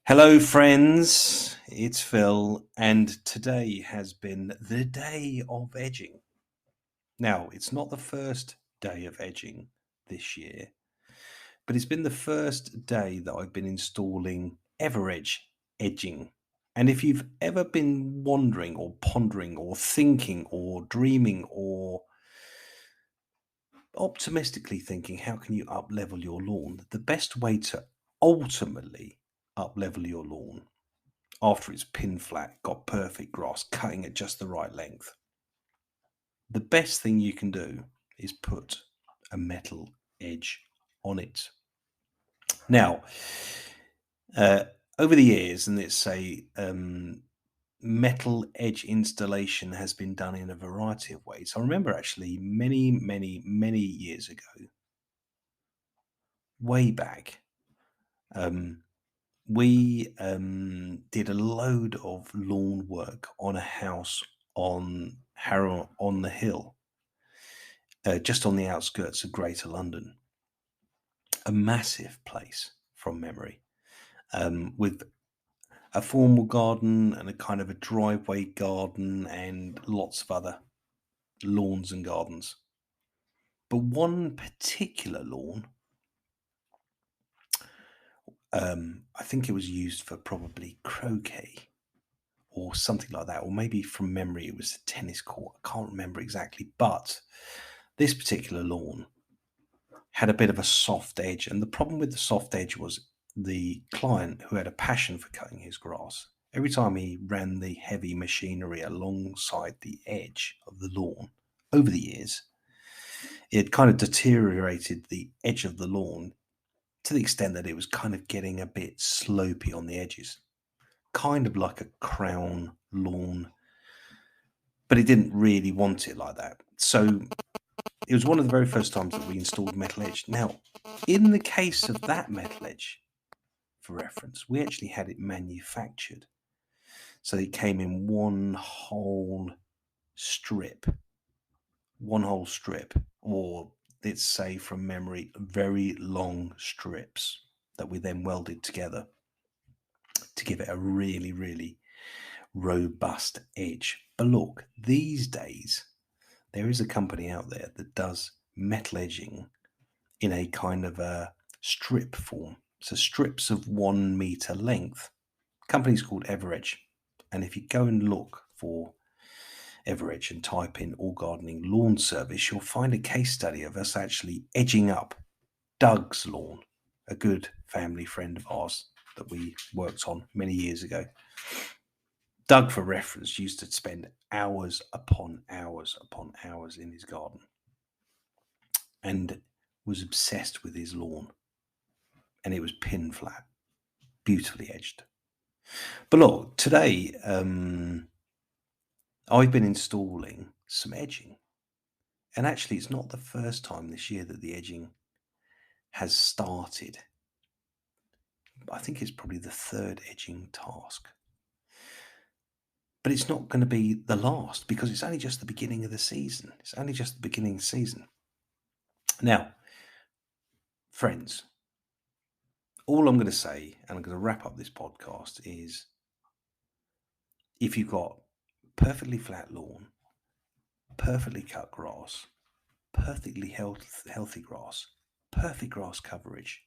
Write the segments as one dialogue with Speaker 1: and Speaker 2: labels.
Speaker 1: Hello friends, it's Phil, and today has been the day of edging. Now, it's not the first day of edging this year, but it's been the first day that I've been installing EverEdge edging. And if you've ever been wondering or pondering or thinking or dreaming or optimistically thinking, how can you up level your lawn? The best way to ultimately up level your lawn after it's pin flat, got perfect grass, cutting at just the right length, the best thing you can do is put a metal edge on it. Now, over the years, and let's say metal edge installation has been done in a variety of ways. I remember actually many years ago, way back, we did a load of lawn work on a house on Harrow on the Hill, just on the outskirts of Greater London. A massive place from memory, with a formal garden and a kind of a driveway garden and lots of other lawns and gardens. But one particular lawn, I think it was used for probably croquet or something like that, or maybe from memory it was a tennis court. I can't remember exactly, but this particular lawn had a bit of a soft edge, and the problem with the soft edge was the client, who had a passion for cutting his grass, every time he ran the heavy machinery alongside the edge of the lawn over the years, it kind of deteriorated the edge of the lawn to the extent that it was kind of getting a bit slopey on the edges, kind of like a crown lawn, but it didn't really want it like that. So it was one of the very first times that we installed metal edge. Now, in the case of that metal edge, for reference, we actually had it manufactured. So it came in one whole strip, or let's say from memory, very long strips that we then welded together to give it a really robust edge. But look, these days, there is a company out there that does metal edging in a kind of a strip form. So strips of 1 meter length. Company's called EverEdge. And if you go and look for EverEdge and type in All Gardening Lawn Service, you'll find a case study of us actually edging up Doug's lawn, a good family friend of ours that we worked on many years ago. Doug, for reference, used to spend hours upon hours in his garden and was obsessed with his lawn. And it was pin flat, beautifully edged. But look, today I've been installing some edging. And actually, it's not the first time this year that the edging has started. I think it's probably the third edging task. But it's not going to be the last, because it's only just the beginning of the season. Now, friends, all I'm going to say, and I'm going to wrap up this podcast, is if you've got perfectly flat lawn, perfectly cut grass, perfectly healthy grass, perfect grass coverage,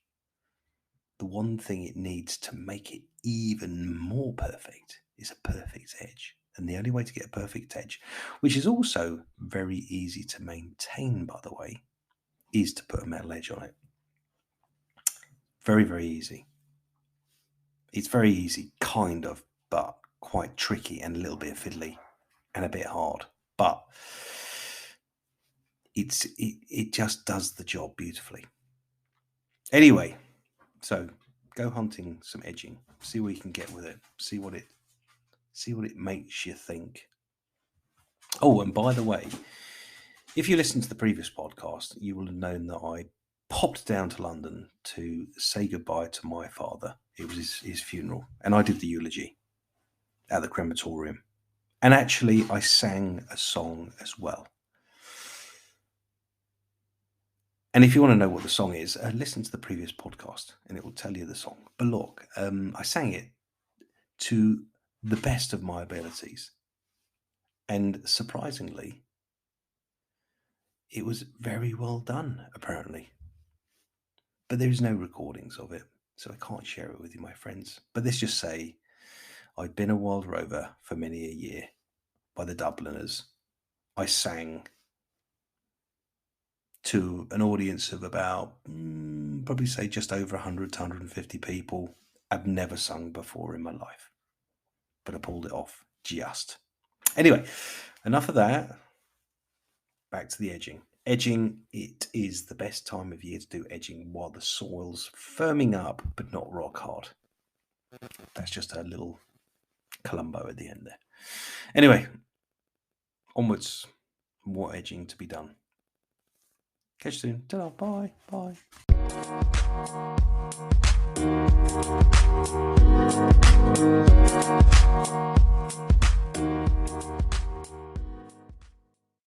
Speaker 1: the one thing it needs to make it even more perfect is a perfect edge. And the only way to get a perfect edge, which is also very easy to maintain, by the way, is to put a metal edge on it. Very easy. It's very easy, kind of, but quite tricky and a little bit fiddly and a bit hard. But it just does the job beautifully. Anyway, so go hunting some edging, see what you can get with it, see what it makes you think. Oh, and by the way, if you listened to the previous podcast, you will have known that I popped down to London to say goodbye to my father. It was his funeral, and I did the eulogy at the crematorium. And actually, I sang a song as well. And if you want to know what the song is, listen to the previous podcast and it will tell you the song. But look, I sang it to the best of my abilities. And surprisingly, it was very well done, apparently. But there's no recordings of it, so I can't share it with you, my friends. But let's just say I'd been a wild rover for many a year by the Dubliners. I sang to an audience of about, probably say just over 100 to 150 people. I've never sung before in my life, but I pulled it off just. Anyway, enough of that. Back to the edging. Edging, it is the best time of year to do edging while the soil's firming up, but not rock hard. That's just a little Columbo at the end there. Anyway, onwards. More edging to be done. Catch you soon. Ta-da, bye. Bye.